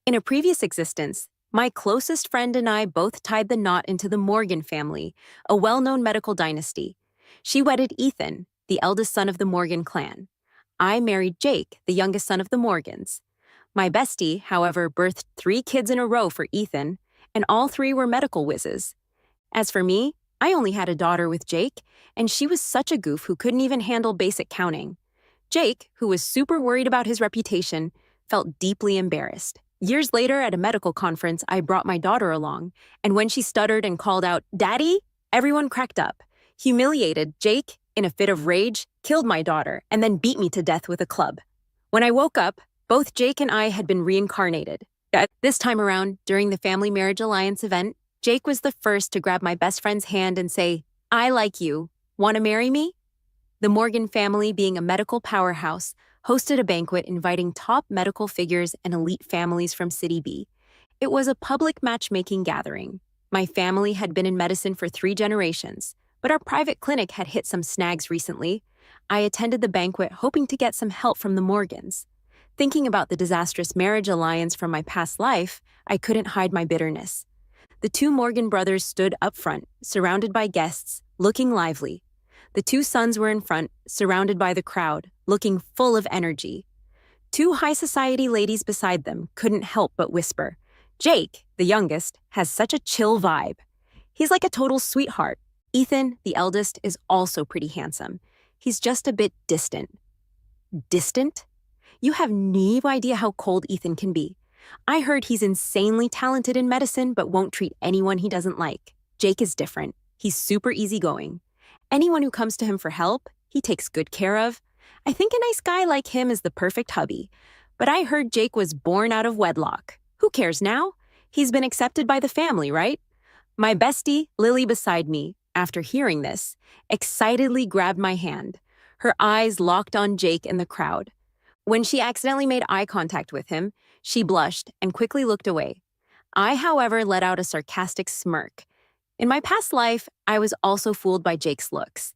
In a previous existence, my closest friend and I both tied the knot into the Morgan family, a well-known medical dynasty. She wedded Ethan, the eldest son of the Morgan clan. I married Jake, the youngest son of the Morgans. My bestie, however, birthed 3 kids in a row for Ethan, and all 3 were medical whizzes. As for me, I only had a daughter with Jake, and she was such a goof who couldn't even handle basic counting. Jake, who was super worried about his reputation, felt deeply embarrassed. Years later, at a medical conference, I brought my daughter along, and when she stuttered and called out, "Daddy," everyone cracked up. Humiliated, Jake, in a fit of rage, killed my daughter and then beat me to death with a club. When I woke up, both Jake and I had been reincarnated. This time around, during the Family Marriage Alliance event, Jake was the first to grab my best friend's hand and say, "I like you. Want to marry me?" The Morgan family, being a medical powerhouse, hosted a banquet inviting top medical figures and elite families from City B. It was a public matchmaking gathering. My family had been in medicine for 3 generations, but our private clinic had hit some snags recently. I attended the banquet hoping to get some help from the Morgans. Thinking about the disastrous marriage alliance from my past life, I couldn't hide my bitterness. The 2 Morgan brothers stood up front, surrounded by guests, looking lively. The 2 sons were in front, surrounded by the crowd, looking full of energy. 2 high society ladies beside them couldn't help but whisper, "Jake, the youngest, has such a chill vibe. He's like a total sweetheart." Ethan, the eldest, is also pretty handsome. He's just a bit distant. Distant? You have no idea how cold Ethan can be. I heard he's insanely talented in medicine but won't treat anyone he doesn't like. Jake is different. He's super easygoing. Anyone who comes to him for help, he takes good care of. I think a nice guy like him is the perfect hubby. But I heard Jake was born out of wedlock. Who cares now? He's been accepted by the family, right? My bestie, Lily beside me, after hearing this, excitedly grabbed my hand. Her eyes locked on Jake in the crowd. When she accidentally made eye contact with him, she blushed and quickly looked away. I, however, let out a sarcastic smirk. In my past life, I was also fooled by Jake's looks.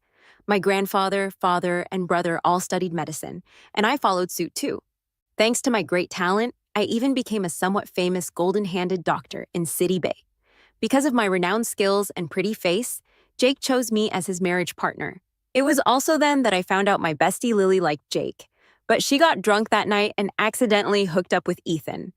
My grandfather, father, and brother all studied medicine, and I followed suit too. Thanks to my great talent, I even became a somewhat famous golden-handed doctor in City Bay. Because of my renowned skills and pretty face, Jake chose me as his marriage partner. It was also then that I found out my bestie Lily liked Jake, but she got drunk that night and accidentally hooked up with Ethan.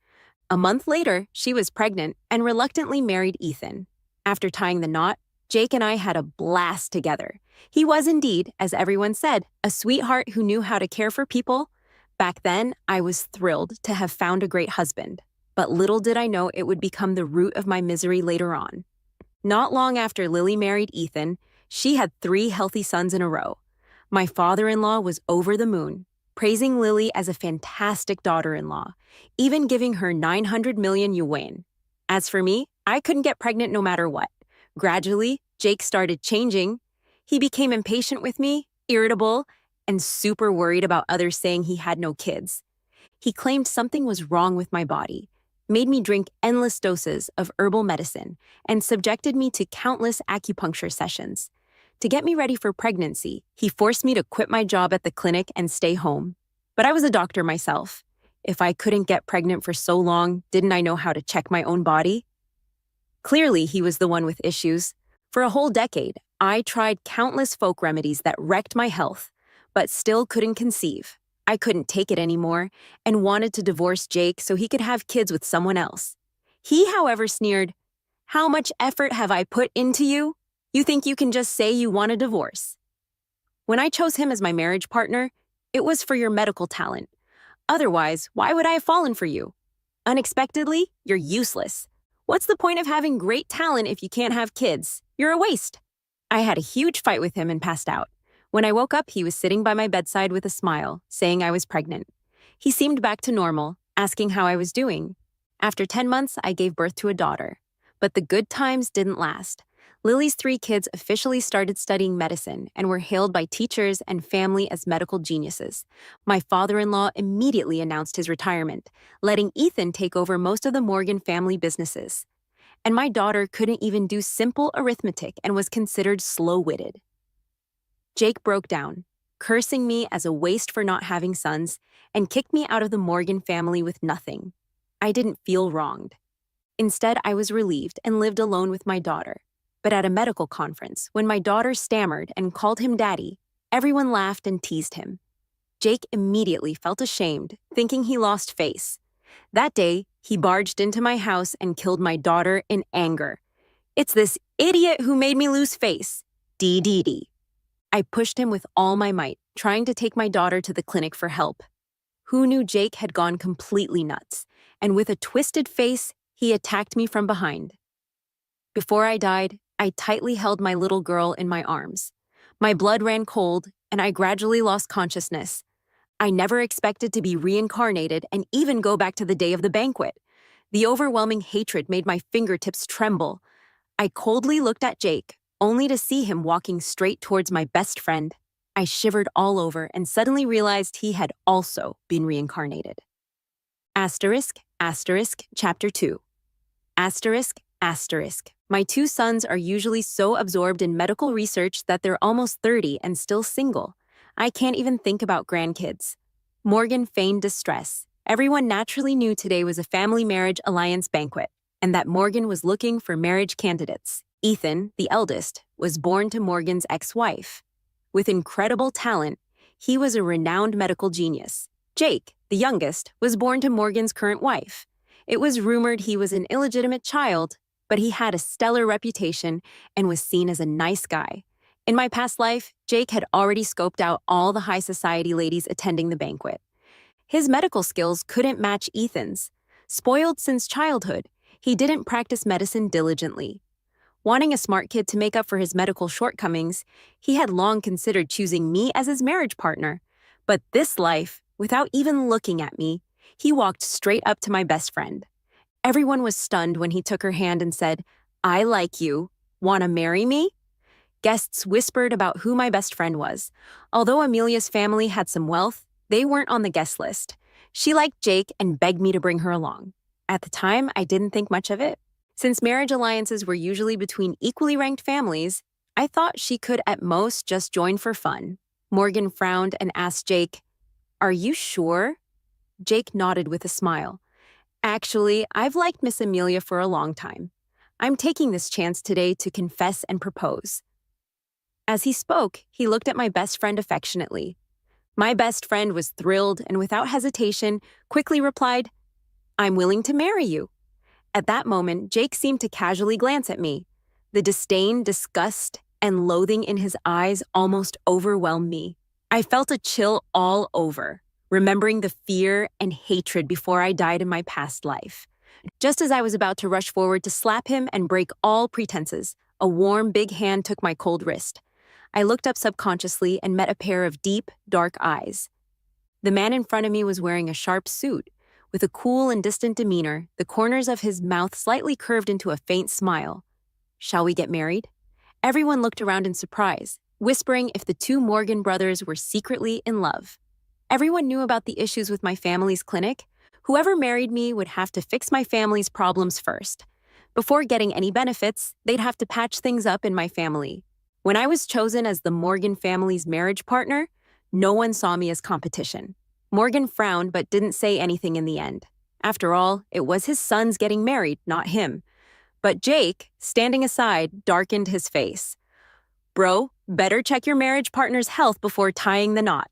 A month later, she was pregnant and reluctantly married Ethan. After tying the knot, Jake and I had a blast together. He was indeed, as everyone said, a sweetheart who knew how to care for people. Back then, I was thrilled to have found a great husband, but little did I know it would become the root of my misery later on. Not long after Lily married Ethan, she had 3 healthy sons in a row. My father-in-law was over the moon, praising Lily as a fantastic daughter-in-law, even giving her 900 million yuan. As for me, I couldn't get pregnant no matter what. Gradually, Jake started changing. He became impatient with me, irritable, and super worried about others saying he had no kids. He claimed something was wrong with my body, made me drink endless doses of herbal medicine, and subjected me to countless acupuncture sessions. To get me ready for pregnancy, he forced me to quit my job at the clinic and stay home. But I was a doctor myself. If I couldn't get pregnant for so long, didn't I know how to check my own body? Clearly, he was the one with issues. For a whole decade, I tried countless folk remedies that wrecked my health, but still couldn't conceive. I couldn't take it anymore and wanted to divorce Jake so he could have kids with someone else. He, however, sneered, "How much effort have I put into you? You think you can just say you want a divorce?" When I chose him as my marriage partner, it was for your medical talent. Otherwise, why would I have fallen for you? Unexpectedly, you're useless. What's the point of having great talent if you can't have kids? You're a waste. I had a huge fight with him and passed out. When I woke up, he was sitting by my bedside with a smile, saying I was pregnant. He seemed back to normal, asking how I was doing. After 10 months, I gave birth to a daughter. But the good times didn't last. Lily's 3 kids officially started studying medicine and were hailed by teachers and family as medical geniuses. My father-in-law immediately announced his retirement, letting Ethan take over most of the Morgan family businesses. And my daughter couldn't even do simple arithmetic and was considered slow-witted. Jake broke down, cursing me as a waste for not having sons, and kicked me out of the Morgan family with nothing. I didn't feel wronged. Instead, I was relieved and lived alone with my daughter. But at a medical conference, when my daughter stammered and called him daddy, everyone laughed and teased him. Jake immediately felt ashamed, thinking he lost face. That day, he barged into my house and killed my daughter in anger. "It's this idiot who made me lose face. DDD. I pushed him with all my might, trying to take my daughter to the clinic for help. Who knew Jake had gone completely nuts, and with a twisted face, he attacked me from behind. Before I died, I tightly held my little girl in my arms. My blood ran cold, and I gradually lost consciousness. I never expected to be reincarnated and even go back to the day of the banquet. The overwhelming hatred made my fingertips tremble. I coldly looked at Jake, only to see him walking straight towards my best friend. I shivered all over and suddenly realized he had also been reincarnated. Asterisk, asterisk, chapter 2. Asterisk, asterisk. My two sons are usually so absorbed in medical research that they're almost 30 and still single. I can't even think about grandkids. Morgan feigned distress. Everyone naturally knew today was a family marriage alliance banquet, and that Morgan was looking for marriage candidates. Ethan, the eldest, was born to Morgan's ex-wife. With incredible talent, he was a renowned medical genius. Jake, the youngest, was born to Morgan's current wife. It was rumored he was an illegitimate child, but he had a stellar reputation and was seen as a nice guy. In my past life, Jake had already scoped out all the high society ladies attending the banquet. His medical skills couldn't match Ethan's. Spoiled since childhood, he didn't practice medicine diligently. Wanting a smart kid to make up for his medical shortcomings, he had long considered choosing me as his marriage partner. But this life, without even looking at me, he walked straight up to my best friend. Everyone was stunned when he took her hand and said, "I like you. Wanna marry me?" Guests whispered about who my best friend was. Although Amelia's family had some wealth, they weren't on the guest list. She liked Jake and begged me to bring her along. At the time, I didn't think much of it. Since marriage alliances were usually between equally ranked families, I thought she could at most just join for fun. Morgan frowned and asked Jake, "Are you sure?" Jake nodded with a smile. "Actually, I've liked Miss Amelia for a long time. I'm taking this chance today to confess and propose." As he spoke, he looked at my best friend affectionately. My best friend was thrilled and without hesitation quickly replied, "I'm willing to marry you." At that moment, Jake seemed to casually glance at me. The disdain, disgust, and loathing in his eyes almost overwhelmed me. I felt a chill all over, remembering the fear and hatred before I died in my past life. Just as I was about to rush forward to slap him and break all pretenses, a warm, big hand took my cold wrist. I looked up subconsciously and met a pair of deep, dark eyes. The man in front of me was wearing a sharp suit. With a cool and distant demeanor, the corners of his mouth slightly curved into a faint smile. "Shall we get married?" Everyone looked around in surprise, whispering if the two Morgan brothers were secretly in love. Everyone knew about the issues with my family's clinic. Whoever married me would have to fix my family's problems first. Before getting any benefits, they'd have to patch things up in my family. When I was chosen as the Morgan family's marriage partner, no one saw me as competition. Morgan frowned but didn't say anything in the end. After all, it was his sons getting married, not him. But Jake, standing aside, darkened his face. "Bro, better check your marriage partner's health before tying the knot.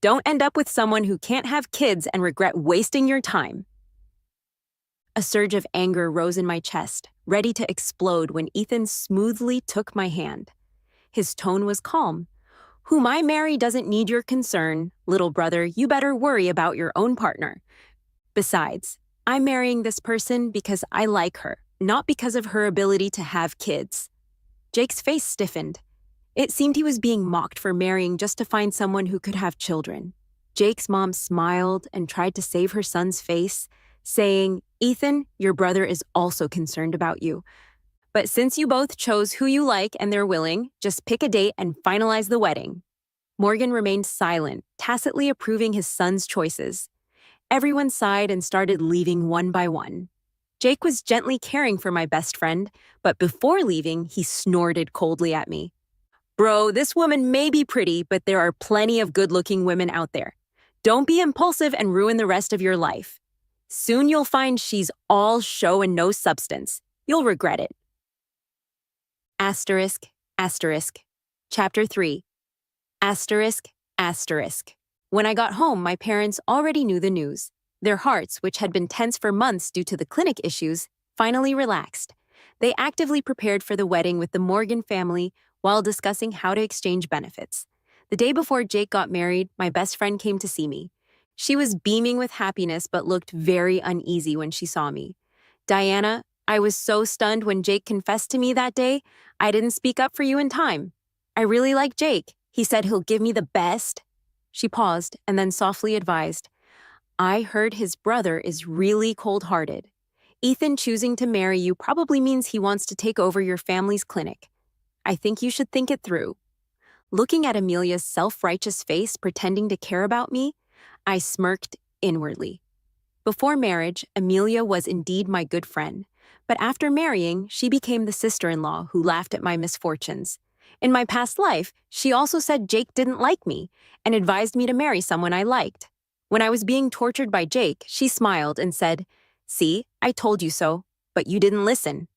Don't end up with someone who can't have kids and regret wasting your time." A surge of anger rose in my chest, ready to explode when Ethan smoothly took my hand. His tone was calm. "Whom I marry doesn't need your concern. Little brother, you better worry about your own partner. Besides, I'm marrying this person because I like her, not because of her ability to have kids." Jake's face stiffened. It seemed he was being mocked for marrying just to find someone who could have children. Jake's mom smiled and tried to save her son's face, saying, "Ethan, your brother is also concerned about you. But since you both chose who you like and they're willing, just pick a date and finalize the wedding." Morgan remained silent, tacitly approving his son's choices. Everyone sighed and started leaving one by one. Jake was gently caring for my best friend, but before leaving, he snorted coldly at me. "Bro, this woman may be pretty, but there are plenty of good-looking women out there. Don't be impulsive and ruin the rest of your life." Soon you'll find she's all show and no substance. You'll regret it. Asterisk, asterisk. Chapter 3. Asterisk, asterisk. When I got home, my parents already knew the news. Their hearts, which had been tense for months due to the clinic issues, finally relaxed. They actively prepared for the wedding with the Morgan family while discussing how to exchange benefits. The day before Jake got married, my best friend came to see me. She was beaming with happiness but looked very uneasy when she saw me. Diana, I was so stunned when Jake confessed to me that day, I didn't speak up for you in time. I really like Jake. He said he'll give me the best. She paused and then softly advised, I heard his brother is really cold-hearted. Ethan choosing to marry you probably means he wants to take over your family's clinic. I think you should think it through. Looking at Amelia's self-righteous face pretending to care about me, I smirked inwardly. Before marriage, Amelia was indeed my good friend, but after marrying, she became the sister-in-law who laughed at my misfortunes. In my past life, she also said Jake didn't like me and advised me to marry someone I liked. When I was being tortured by Jake, she smiled and said, See, I told you so, but you didn't listen.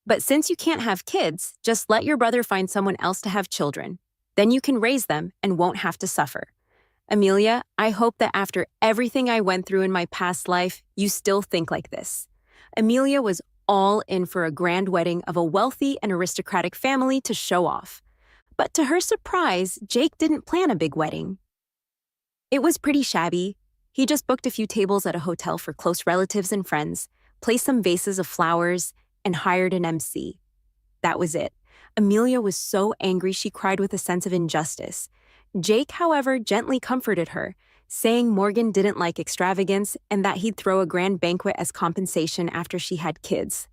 But since you can't have kids, just let your brother find someone else to have children. Then you can raise them and won't have to suffer. Amelia, I hope that after everything I went through in my past life, you still think like this. Amelia was all in for a grand wedding of a wealthy and aristocratic family to show off. But to her surprise, Jake didn't plan a big wedding. It was pretty shabby. He just booked a few tables at a hotel for close relatives and friends, placed some vases of flowers, and hired an MC. That was it. Amelia was so angry she cried with a sense of injustice. Jake, however, gently comforted her, saying Morgan didn't like extravagance and that he'd throw a grand banquet as compensation after she had kids.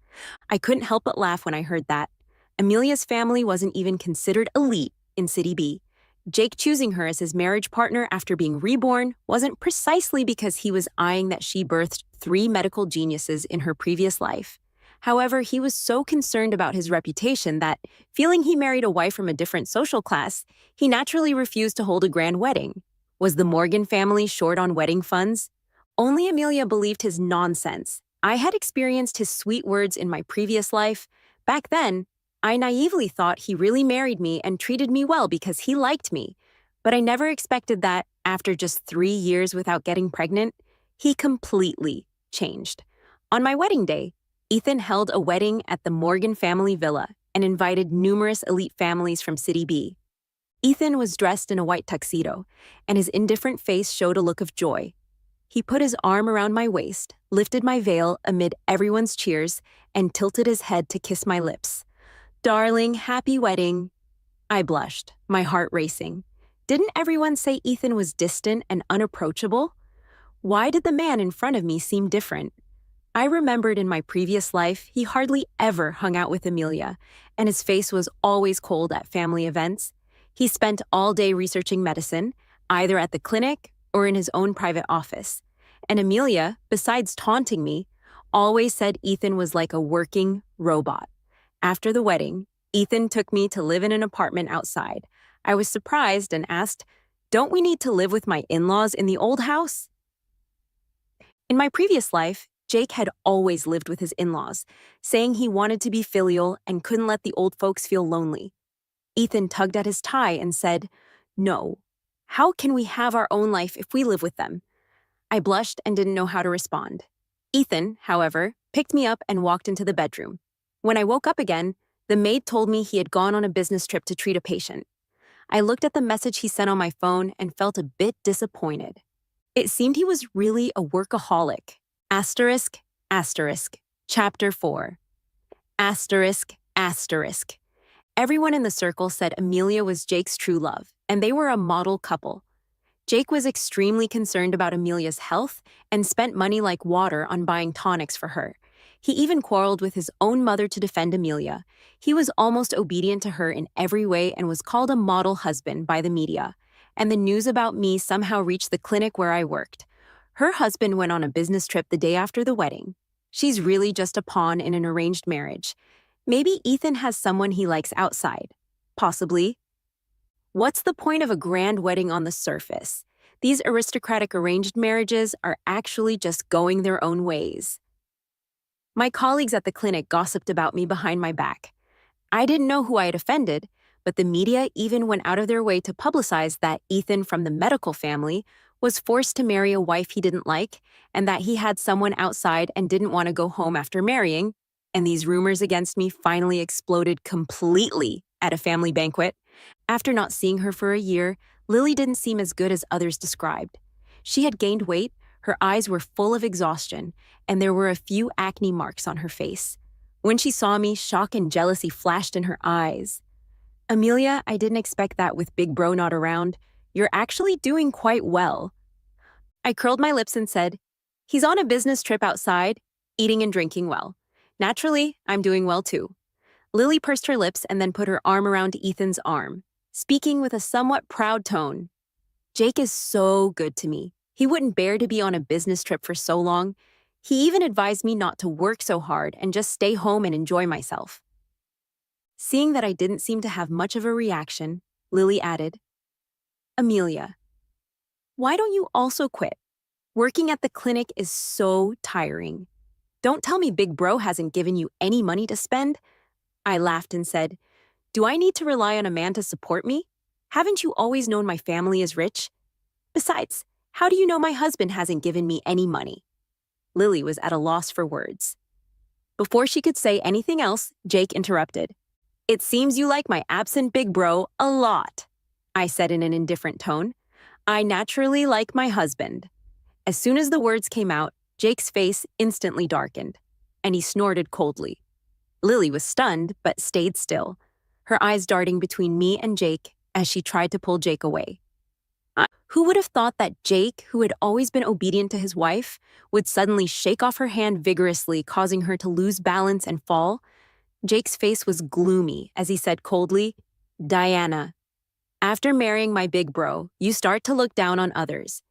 I couldn't help but laugh when I heard that. Amelia's family wasn't even considered elite in City B. Jake choosing her as his marriage partner after being reborn wasn't precisely because he was eyeing that she birthed 3 medical geniuses in her previous life. However, he was so concerned about his reputation that, feeling he married a wife from a different social class, he naturally refused to hold a grand wedding. Was the Morgan family short on wedding funds? Only Amelia believed his nonsense. I had experienced his sweet words in my previous life. Back then, I naively thought he really married me and treated me well because he liked me. But I never expected that, after just 3 years without getting pregnant, he completely changed. On my wedding day, Ethan held a wedding at the Morgan family villa and invited numerous elite families from City B. Ethan was dressed in a white tuxedo, and his indifferent face showed a look of joy. He put his arm around my waist, lifted my veil amid everyone's cheers, and tilted his head to kiss my lips. Darling, happy wedding. I blushed, my heart racing. Didn't everyone say Ethan was distant and unapproachable? Why did the man in front of me seem different? I remembered in my previous life he hardly ever hung out with Amelia, and his face was always cold at family events. He spent all day researching medicine, either at the clinic or in his own private office. And Amelia, besides taunting me, always said Ethan was like a working robot. After the wedding, Ethan took me to live in an apartment outside. I was surprised and asked, "Don't we need to live with my in-laws in the old house?" In my previous life, Jake had always lived with his in-laws, saying he wanted to be filial and couldn't let the old folks feel lonely. Ethan tugged at his tie and said, "No. How can we have our own life if we live with them?" I blushed and didn't know how to respond. Ethan, however, picked me up and walked into the bedroom. When I woke up again, the maid told me he had gone on a business trip to treat a patient. I looked at the message he sent on my phone and felt a bit disappointed. It seemed he was really a workaholic. Asterisk, asterisk. Chapter 4. Asterisk, asterisk. Everyone in the circle said Amelia was Jake's true love, and they were a model couple. Jake was extremely concerned about Amelia's health and spent money like water on buying tonics for her. He even quarreled with his own mother to defend Amelia. He was almost obedient to her in every way and was called a model husband by the media. And the news about me somehow reached the clinic where I worked. Her husband went on a business trip the day after the wedding. She's really just a pawn in an arranged marriage. Maybe Ethan has someone he likes outside. Possibly. What's the point of a grand wedding on the surface? These aristocratic arranged marriages are actually just going their own ways. My colleagues at the clinic gossiped about me behind my back. I didn't know who I had offended, but the media even went out of their way to publicize that Ethan from the medical family was forced to marry a wife he didn't like, and that he had someone outside and didn't want to go home after marrying. And these rumors against me finally exploded completely at a family banquet. After not seeing her for a year, Lily didn't seem as good as others described. She had gained weight, her eyes were full of exhaustion, and there were a few acne marks on her face. When she saw me, shock and jealousy flashed in her eyes. Amelia, I didn't expect that with Big Bro not around. You're actually doing quite well. I curled my lips and said, he's on a business trip outside, eating and drinking well. Naturally, I'm doing well too. Lily pursed her lips and then put her arm around Ethan's arm, speaking with a somewhat proud tone. Jake is so good to me. He wouldn't bear to be on a business trip for so long. He even advised me not to work so hard and just stay home and enjoy myself. Seeing that I didn't seem to have much of a reaction, Lily added, Amelia, why don't you also quit? Working at the clinic is so tiring. Don't tell me Big Bro hasn't given you any money to spend. I laughed and said, do I need to rely on a man to support me? Haven't you always known my family is rich? Besides, how do you know my husband hasn't given me any money? Lily was at a loss for words. Before she could say anything else, Jake interrupted. It seems you like my absent Big Bro a lot, I said in an indifferent tone. I naturally like my husband. As soon as the words came out, Jake's face instantly darkened, and he snorted coldly. Lily was stunned, but stayed still, her eyes darting between me and Jake as she tried to pull Jake away. Who would have thought that Jake, who had always been obedient to his wife, would suddenly shake off her hand vigorously, causing her to lose balance and fall? Jake's face was gloomy as he said coldly, Diana, after marrying my Big Bro, you start to look down on others.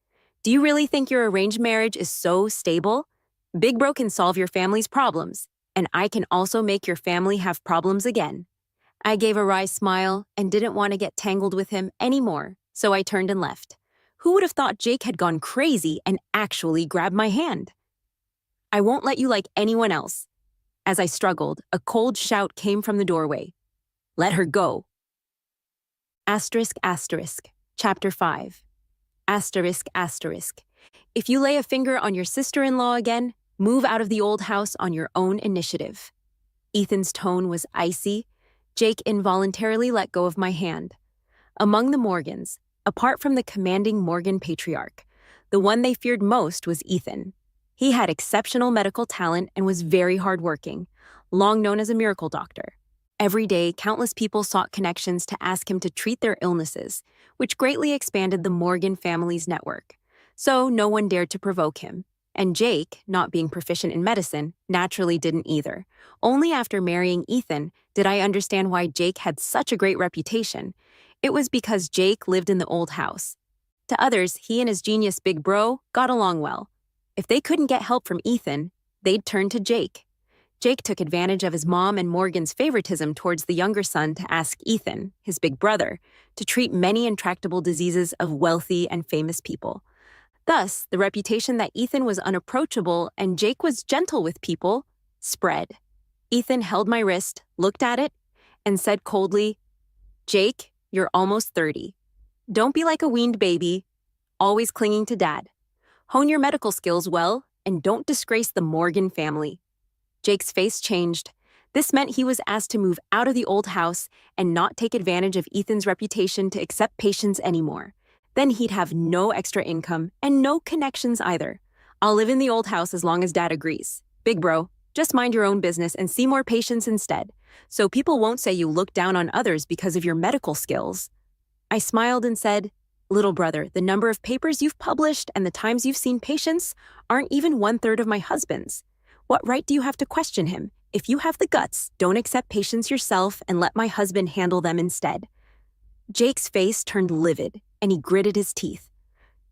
Do you really think your arranged marriage is so stable? Big Bro can solve your family's problems, and I can also make your family have problems again. I gave a wry smile and didn't want to get tangled with him anymore, so I turned and left. Who would have thought Jake had gone crazy and actually grabbed my hand? I won't let you like anyone else. As I struggled, a cold shout came from the doorway. Let her go. Chapter 5. If you lay a finger on your sister-in-law again, move out of the old house on your own initiative. Ethan's tone was icy. Jake involuntarily let go of my hand. Among the Morgans, apart from the commanding Morgan patriarch, the one they feared most was Ethan. He had exceptional medical talent and was very hardworking, long known as a miracle doctor. Every day, countless people sought connections to ask him to treat their illnesses, which greatly expanded the Morgan family's network. So no one dared to provoke him. And Jake, not being proficient in medicine, naturally didn't either. Only after marrying Ethan did I understand why Jake had such a great reputation. It was because Jake lived in the old house. To others, he and his genius Big Bro got along well. If they couldn't get help from Ethan, they'd turn to Jake. Jake took advantage of his mom and Morgan's favoritism towards the younger son to ask Ethan, his big brother, to treat many intractable diseases of wealthy and famous people. Thus, the reputation that Ethan was unapproachable and Jake was gentle with people spread. Ethan held my wrist, looked at it, and said coldly, Jake, you're almost 30. Don't be like a weaned baby, always clinging to dad. Hone your medical skills well, and don't disgrace the Morgan family. Jake's face changed. This meant he was asked to move out of the old house and not take advantage of Ethan's reputation to accept patients anymore. Then he'd have no extra income and no connections either. I'll live in the old house as long as Dad agrees. Big Bro, just mind your own business and see more patients instead, so people won't say you look down on others because of your medical skills. I smiled and said, Little brother, the number of papers you've published and the times you've seen patients aren't even 1/3 of my husband's. What right do you have to question him? If you have the guts, don't accept patients yourself and let my husband handle them instead. Jake's face turned livid, and he gritted his teeth.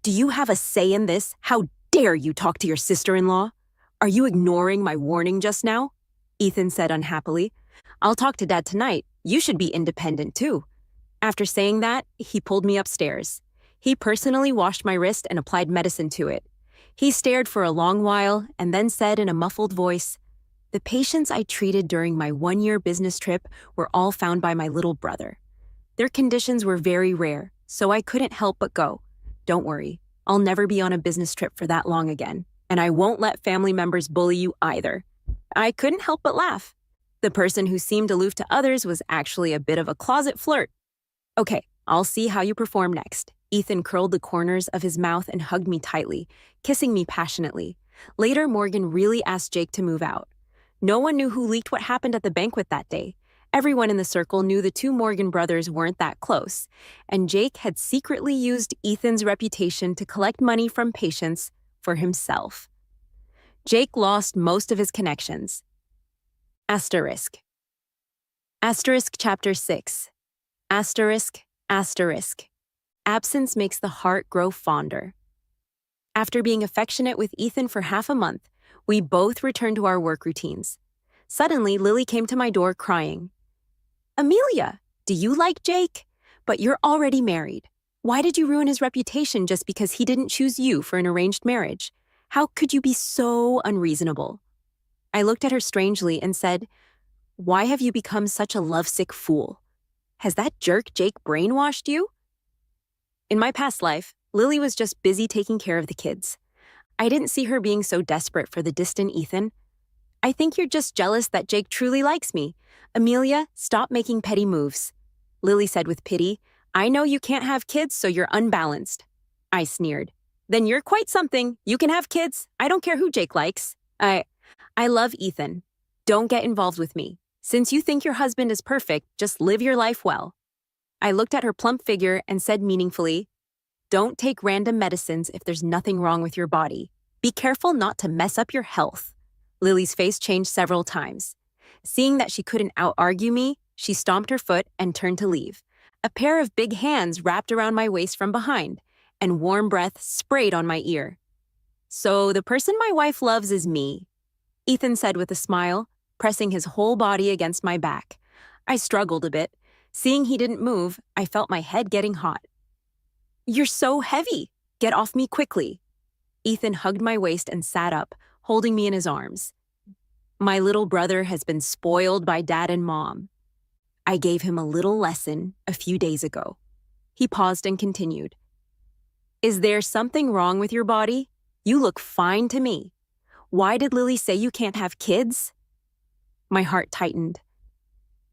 Do you have a say in this? How dare you talk to your sister-in-law? Are you ignoring my warning just now? Ethan said unhappily. I'll talk to Dad tonight. You should be independent too. After saying that, he pulled me upstairs. He personally washed my wrist and applied medicine to it. He stared for a long while and then said in a muffled voice, "The patients I treated during my one-year business trip were all found by my little brother. Their conditions were very rare, so I couldn't help but go. Don't worry, I'll never be on a business trip for that long again, and I won't let family members bully you either." I couldn't help but laugh. The person who seemed aloof to others was actually a bit of a closet flirt. "Okay, I'll see how you perform next." Ethan curled the corners of his mouth and hugged me tightly, kissing me passionately. Later, Morgan really asked Jake to move out. No one knew who leaked what happened at the banquet that day. Everyone in the circle knew the two Morgan brothers weren't that close, and Jake had secretly used Ethan's reputation to collect money from patients for himself. Jake lost most of his connections. Asterisk. Asterisk chapter 6. Asterisk, asterisk. Absence makes the heart grow fonder. After being affectionate with Ethan for half a month, we both returned to our work routines. Suddenly, Lily came to my door crying. "Amelia, do you like Jake? But you're already married. Why did you ruin his reputation just because he didn't choose you for an arranged marriage? How could you be so unreasonable?" I looked at her strangely and said, "Why have you become such a lovesick fool? Has that jerk Jake brainwashed you?" In my past life, Lily was just busy taking care of the kids. I didn't see her being so desperate for the distant Ethan. "I think you're just jealous that Jake truly likes me. Amelia, stop making petty moves." Lily said with pity, "I know you can't have kids, so you're unbalanced." I sneered. "Then you're quite something. You can have kids. I don't care who Jake likes. I love Ethan. Don't get involved with me. Since you think your husband is perfect, just live your life well." I looked at her plump figure and said meaningfully, "Don't take random medicines if there's nothing wrong with your body. Be careful not to mess up your health." Lily's face changed several times. Seeing that she couldn't out-argue me, she stomped her foot and turned to leave. A pair of big hands wrapped around my waist from behind, and warm breath sprayed on my ear. "So the person my wife loves is me," Ethan said with a smile, pressing his whole body against my back. I struggled a bit. Seeing he didn't move, I felt my head getting hot. "You're so heavy. Get off me quickly." Ethan hugged my waist and sat up, holding me in his arms. "My little brother has been spoiled by Dad and Mom. I gave him a little lesson a few days ago." He paused and continued. "Is there something wrong with your body? You look fine to me. Why did Lily say you can't have kids?" My heart tightened.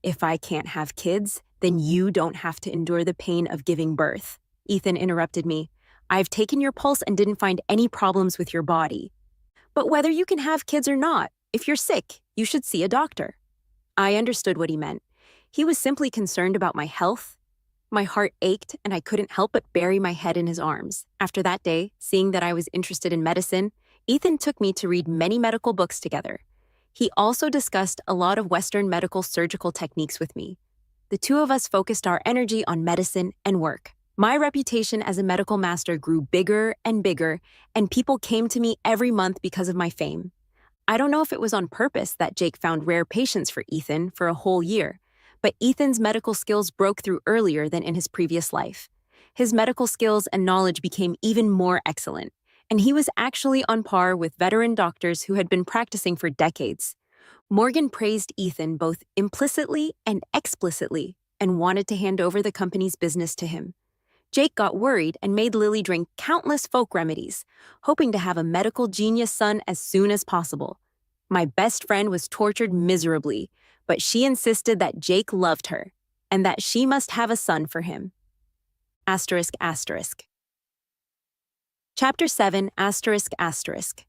"If I can't have kids, then you don't have to endure the pain of giving birth." Ethan interrupted me. "I've taken your pulse and didn't find any problems with your body. But whether you can have kids or not, if you're sick, you should see a doctor." I understood what he meant. He was simply concerned about my health. My heart ached and I couldn't help but bury my head in his arms. After that day, seeing that I was interested in medicine, Ethan took me to read many medical books together. He also discussed a lot of Western medical surgical techniques with me. The two of us focused our energy on medicine and work. My reputation as a medical master grew bigger and bigger, and people came to me every month because of my fame. I don't know if it was on purpose that Jake found rare patients for Ethan for a whole year, but Ethan's medical skills broke through earlier than in his previous life. His medical skills and knowledge became even more excellent, and he was actually on par with veteran doctors who had been practicing for decades. Morgan praised Ethan both implicitly and explicitly and wanted to hand over the company's business to him. Jake got worried and made Lily drink countless folk remedies, hoping to have a medical genius son as soon as possible. My best friend was tortured miserably, but she insisted that Jake loved her and that she must have a son for him. Asterisk, asterisk. Chapter 7, asterisk, asterisk.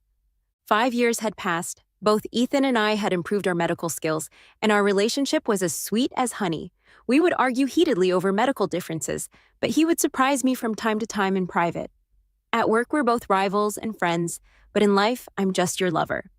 5 years had passed. Both Ethan and I had improved our medical skills, and our relationship was as sweet as honey. We would argue heatedly over medical differences, but he would surprise me from time to time in private. At work, we're both rivals and friends, but in life, I'm just your lover.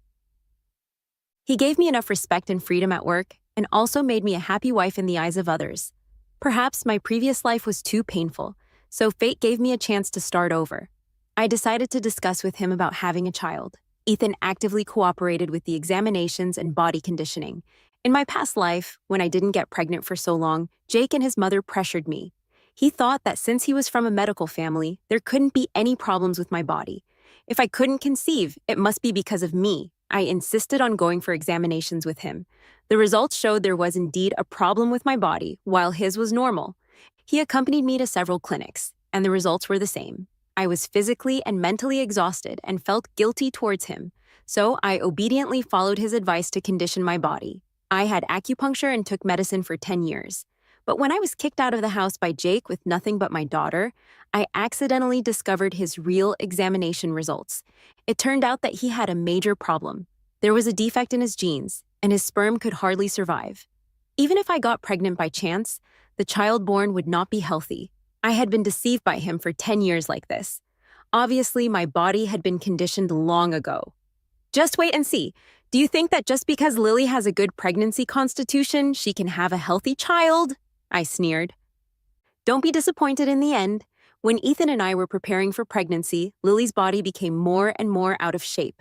He gave me enough respect and freedom at work, and also made me a happy wife in the eyes of others. Perhaps my previous life was too painful, so fate gave me a chance to start over. I decided to discuss with him about having a child. Ethan actively cooperated with the examinations and body conditioning. In my past life, when I didn't get pregnant for so long, Jake and his mother pressured me. He thought that since he was from a medical family, there couldn't be any problems with my body. If I couldn't conceive, it must be because of me. I insisted on going for examinations with him. The results showed there was indeed a problem with my body, while his was normal. He accompanied me to several clinics, and the results were the same. I was physically and mentally exhausted and felt guilty towards him, so I obediently followed his advice to condition my body. I had acupuncture and took medicine for 10 years. But when I was kicked out of the house by Jake with nothing but my daughter, I accidentally discovered his real examination results. It turned out that he had a major problem. There was a defect in his genes, and his sperm could hardly survive. Even if I got pregnant by chance, the child born would not be healthy. I had been deceived by him for 10 years like this. Obviously, my body had been conditioned long ago. Just wait and see. Do you think that just because Lily has a good pregnancy constitution, she can have a healthy child? I sneered. Don't be disappointed in the end. When Ethan and I were preparing for pregnancy, Lily's body became more and more out of shape.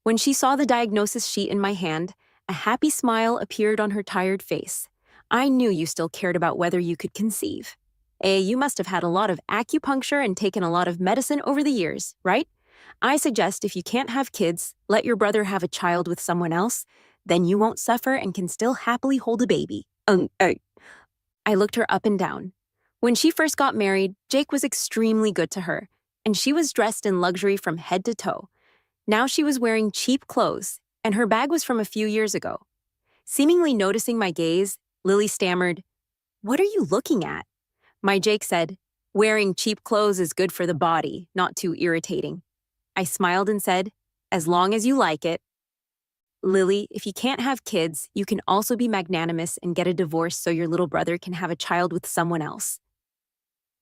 When she saw the diagnosis sheet in my hand, a happy smile appeared on her tired face. I knew you still cared about whether you could conceive. You must have had a lot of acupuncture and taken a lot of medicine over the years, right? I suggest if you can't have kids, let your brother have a child with someone else. Then you won't suffer and can still happily hold a baby. I looked her up and down. When she first got married, Jake was extremely good to her, and she was dressed in luxury from head to toe. Now she was wearing cheap clothes, and her bag was from a few years ago. Seemingly noticing my gaze, Lily stammered, "What are you looking at?" My Jake said, "Wearing cheap clothes is good for the body, not too irritating." I smiled and said, "As long as you like it." Lily, if you can't have kids, you can also be magnanimous and get a divorce so your little brother can have a child with someone else.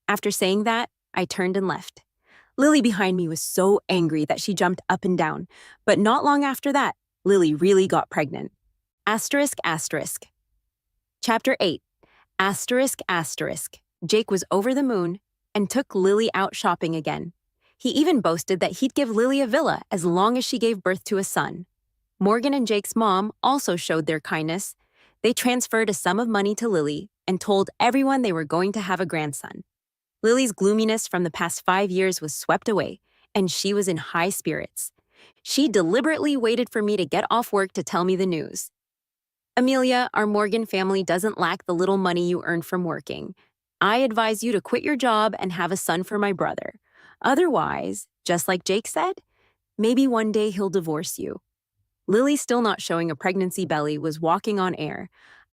After saying that, I turned and left. Lily behind me was so angry that she jumped up and down, but not long after that, Lily really got pregnant. Asterisk, asterisk. Chapter 8. Asterisk, asterisk. Jake was over the moon and took Lily out shopping again. He even boasted that he'd give Lily a villa as long as she gave birth to a son. Morgan and Jake's mom also showed their kindness. They transferred a sum of money to Lily and told everyone they were going to have a grandson. Lily's gloominess from the past 5 years was swept away, and she was in high spirits. She deliberately waited for me to get off work to tell me the news. "Amelia, our Morgan family doesn't lack the little money you earned from working. I advise you to quit your job and have a son for my brother. Otherwise, just like Jake said, maybe one day he'll divorce you." Lily, still not showing a pregnancy belly, was walking on air.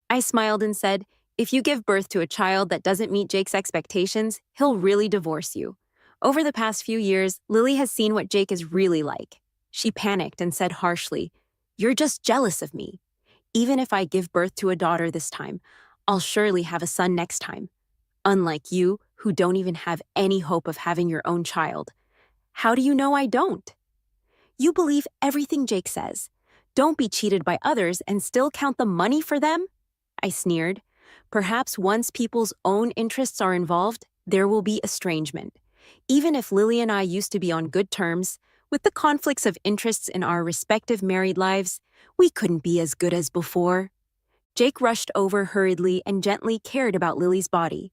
I smiled and said, "If you give birth to a child that doesn't meet Jake's expectations, he'll really divorce you." Over the past few years, Lily has seen what Jake is really like. She panicked and said harshly, "You're just jealous of me. Even if I give birth to a daughter this time, I'll surely have a son next time. Unlike you, who don't even have any hope of having your own child. How do you know I don't?" "You believe everything Jake says. Don't be cheated by others and still count the money for them?" I sneered. Perhaps once people's own interests are involved, there will be estrangement. Even if Lily and I used to be on good terms, with the conflicts of interests in our respective married lives, we couldn't be as good as before. Jake rushed over hurriedly and gently cared about Lily's body.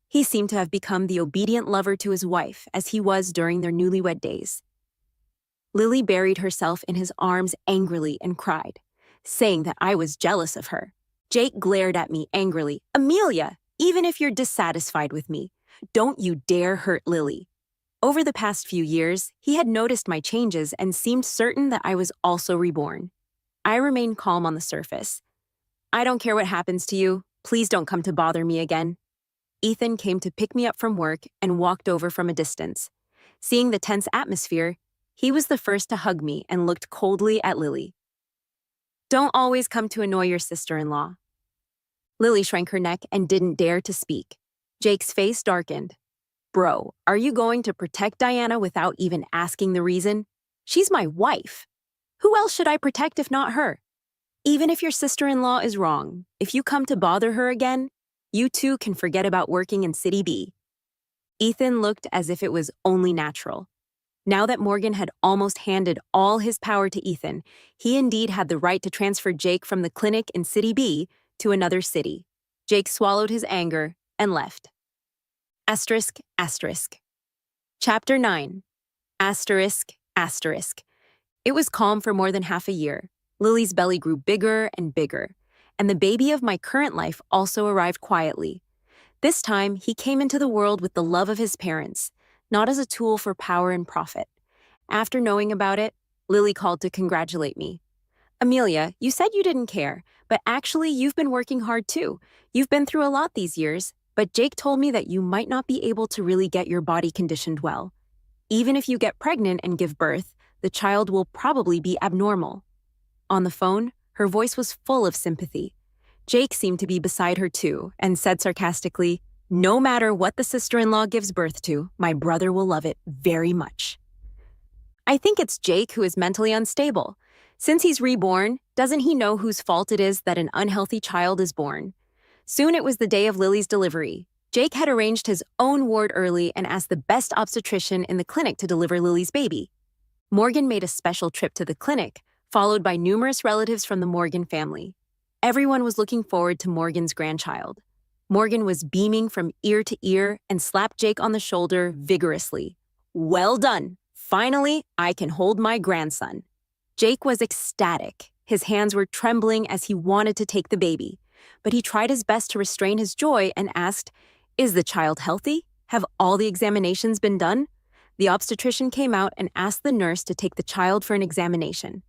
He seemed to have become the obedient lover to his wife as he was during their newlywed days. Lily buried herself in his arms angrily and cried, saying that I was jealous of her. Jake glared at me angrily. "Amelia, even if you're dissatisfied with me, don't you dare hurt Lily." Over the past few years, he had noticed my changes and seemed certain that I was also reborn. I remained calm on the surface. "I don't care what happens to you. Please don't come to bother me again." Ethan came to pick me up from work and walked over from a distance. Seeing the tense atmosphere, he was the first to hug me and looked coldly at Lily. "Don't always come to annoy your sister-in-law." Lily shrank her neck and didn't dare to speak. Jake's face darkened. "Bro, are you going to protect Diana without even asking the reason? She's my wife. Who else should I protect if not her? Even if your sister-in-law is wrong, if you come to bother her again, you too can forget about working in City B." Ethan looked as if it was only natural. Now that Morgan had almost handed all his power to Ethan, he indeed had the right to transfer Jake from the clinic in City B to another city. Jake swallowed his anger and left. Asterisk, asterisk. Chapter 9. Asterisk, asterisk. It was calm for more than half a year. Lily's belly grew bigger and bigger, and the baby of my current life also arrived quietly. This time, he came into the world with the love of his parents, not as a tool for power and profit. After knowing about it, Lily called to congratulate me. Amelia, you said you didn't care, but actually you've been working hard too. You've been through a lot these years, but Jake told me that you might not be able to really get your body conditioned well. Even if you get pregnant and give birth, the child will probably be abnormal. On the phone, her voice was full of sympathy. Jake seemed to be beside her too, and said sarcastically, "No matter what the sister-in-law gives birth to, my brother will love it very much." I think it's Jake who is mentally unstable. Since he's reborn, doesn't he know whose fault it is that an unhealthy child is born? Soon it was the day of Lily's delivery. Jake had arranged his own ward early and asked the best obstetrician in the clinic to deliver Lily's baby. Morgan made a special trip to the clinic, followed by numerous relatives from the Morgan family. Everyone was looking forward to Morgan's grandchild. Morgan was beaming from ear to ear and slapped Jake on the shoulder vigorously. "Well done! Finally, I can hold my grandson." Jake was ecstatic. His hands were trembling as he wanted to take the baby, but he tried his best to restrain his joy and asked, "Is the child healthy? Have all the examinations been done?" The obstetrician came out and asked the nurse to take the child for an examination.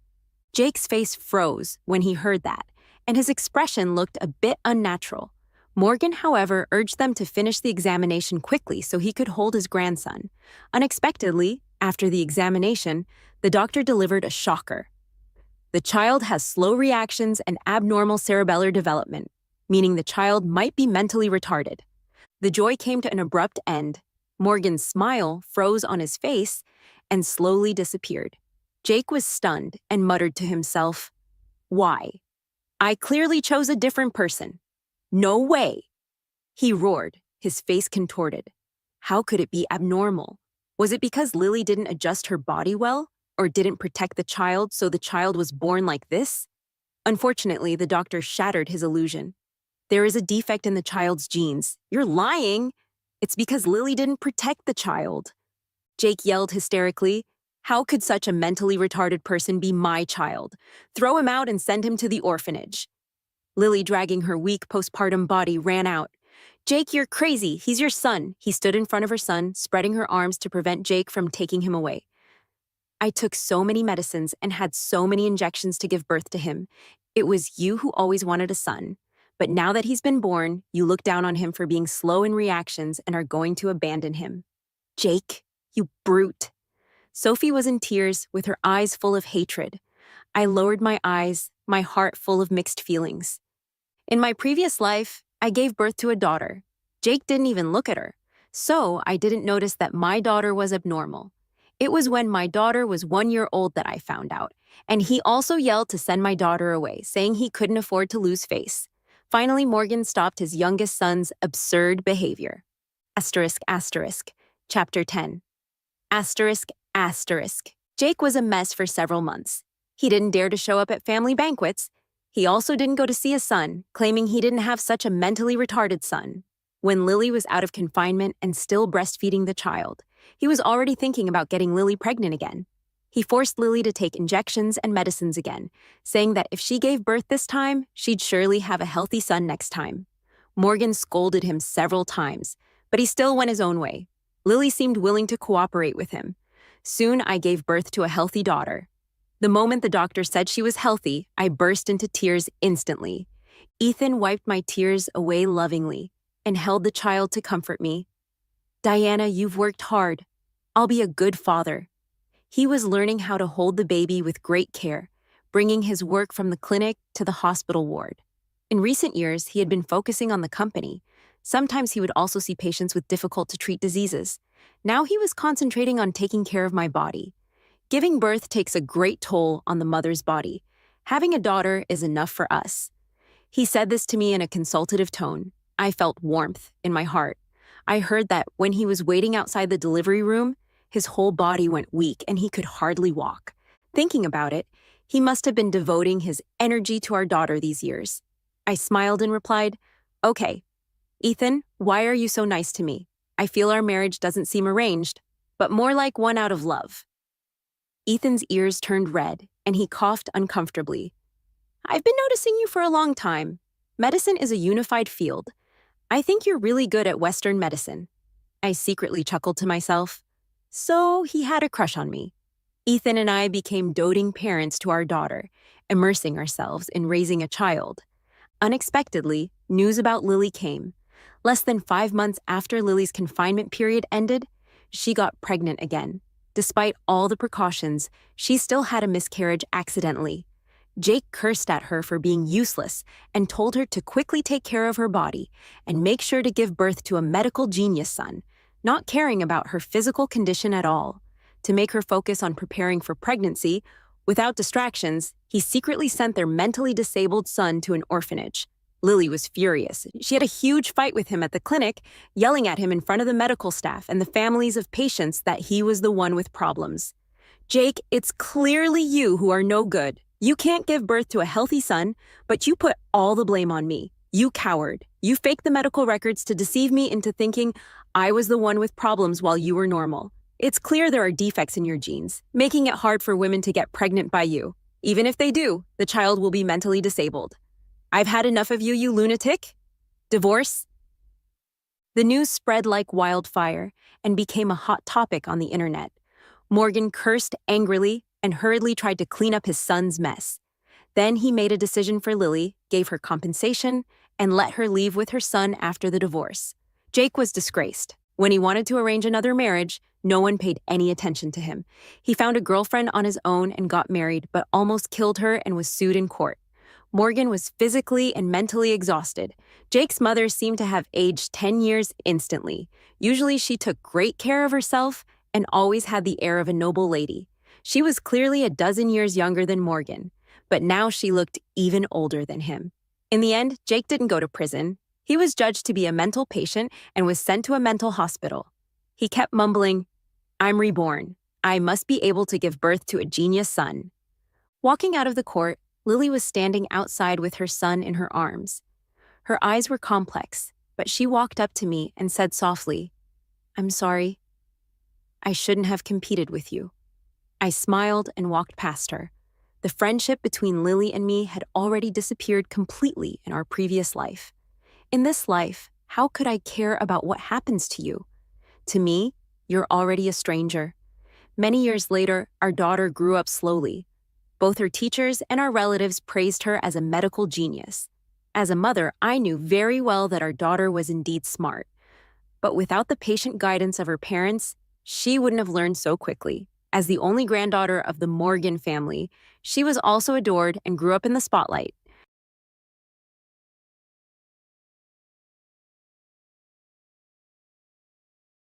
Jake's face froze when he heard that, and his expression looked a bit unnatural. Morgan, however, urged them to finish the examination quickly so he could hold his grandson. Unexpectedly, after the examination, the doctor delivered a shocker. The child has slow reactions and abnormal cerebellar development, meaning the child might be mentally retarded. The joy came to an abrupt end. Morgan's smile froze on his face and slowly disappeared. Jake was stunned and muttered to himself, "Why? I clearly chose a different person. No way!" He roared, his face contorted. How could it be abnormal? Was it because Lily didn't adjust her body well, or didn't protect the child so the child was born like this? Unfortunately, the doctor shattered his illusion. "There is a defect in the child's genes. You're lying! It's because Lily didn't protect the child." Jake yelled hysterically, "How could such a mentally retarded person be my child? Throw him out and send him to the orphanage." Lily, dragging her weak postpartum body, ran out. "Jake, you're crazy. He's your son." He stood in front of her son, spreading her arms to prevent Jake from taking him away. "I took so many medicines and had so many injections to give birth to him. It was you who always wanted a son. But now that he's been born, you look down on him for being slow in reactions and are going to abandon him. Jake, you brute." Sophie was in tears, with her eyes full of hatred. I lowered my eyes, my heart full of mixed feelings. In my previous life, I gave birth to a daughter. Jake didn't even look at her, so I didn't notice that my daughter was abnormal. It was when my daughter was 1 year old that I found out, and he also yelled to send my daughter away, saying he couldn't afford to lose face. Finally, Morgan stopped his youngest son's absurd behavior. Asterisk, asterisk. Chapter 10. Asterisk, asterisk. Jake was a mess for several months. He didn't dare to show up at family banquets. He also didn't go to see his son, claiming he didn't have such a mentally retarded son. When Lily was out of confinement and still breastfeeding the child, he was already thinking about getting Lily pregnant again. He forced Lily to take injections and medicines again, saying that if she gave birth this time, she'd surely have a healthy son next time. Morgan scolded him several times, but he still went his own way. Lily seemed willing to cooperate with him. Soon, I gave birth to a healthy daughter. The moment the doctor said she was healthy, I burst into tears instantly. Ethan wiped my tears away lovingly and held the child to comfort me. "Diana, you've worked hard. I'll be a good father." He was learning how to hold the baby with great care, bringing his work from the clinic to the hospital ward. In recent years, he had been focusing on the company. Sometimes he would also see patients with difficult-to-treat diseases. Now he was concentrating on taking care of my body. Giving birth takes a great toll on the mother's body. Having a daughter is enough for us. He said this to me in a consultative tone. I felt warmth in my heart. I heard that when he was waiting outside the delivery room, his whole body went weak and he could hardly walk. Thinking about it, he must have been devoting his energy to our daughter these years. I smiled and replied, "Okay. Ethan, why are you so nice to me?" I feel our marriage doesn't seem arranged, but more like one out of love." Ethan's ears turned red, and he coughed uncomfortably. "I've been noticing you for a long time. Medicine is a unified field. I think you're really good at Western medicine." I secretly chuckled to myself. So he had a crush on me. Ethan and I became doting parents to our daughter, immersing ourselves in raising a child. Unexpectedly, news about Lily came. Less than 5 months after Lily's confinement period ended, she got pregnant again. Despite all the precautions, she still had a miscarriage accidentally. Jake cursed at her for being useless and told her to quickly take care of her body and make sure to give birth to a medical genius son, not caring about her physical condition at all. To make her focus on preparing for pregnancy, without distractions, he secretly sent their mentally disabled son to an orphanage. Lily was furious. She had a huge fight with him at the clinic, yelling at him in front of the medical staff and the families of patients that he was the one with problems. "Jake, it's clearly you who are no good. You can't give birth to a healthy son, but you put all the blame on me. You coward. You faked the medical records to deceive me into thinking I was the one with problems while you were normal. It's clear there are defects in your genes, making it hard for women to get pregnant by you. Even if they do, the child will be mentally disabled. I've had enough of you, you lunatic. Divorce?" The news spread like wildfire and became a hot topic on the internet. Morgan cursed angrily and hurriedly tried to clean up his son's mess. Then he made a decision for Lily, gave her compensation, and let her leave with her son after the divorce. Jake was disgraced. When he wanted to arrange another marriage, no one paid any attention to him. He found a girlfriend on his own and got married, but almost killed her and was sued in court. Morgan was physically and mentally exhausted. Jake's mother seemed to have aged 10 years instantly. Usually she took great care of herself and always had the air of a noble lady. She was clearly a dozen years younger than Morgan, but now she looked even older than him. In the end, Jake didn't go to prison. He was judged to be a mental patient and was sent to a mental hospital. He kept mumbling, "I'm reborn. I must be able to give birth to a genius son." Walking out of the court, Lily was standing outside with her son in her arms. Her eyes were complex, but she walked up to me and said softly, "I'm sorry. I shouldn't have competed with you." I smiled and walked past her. The friendship between Lily and me had already disappeared completely in our previous life. In this life, how could I care about what happens to you? To me, you're already a stranger. Many years later, our daughter grew up slowly. Both her teachers and our relatives praised her as a medical genius. As a mother, I knew very well that our daughter was indeed smart. But without the patient guidance of her parents, she wouldn't have learned so quickly. As the only granddaughter of the Morgan family, she was also adored and grew up in the spotlight.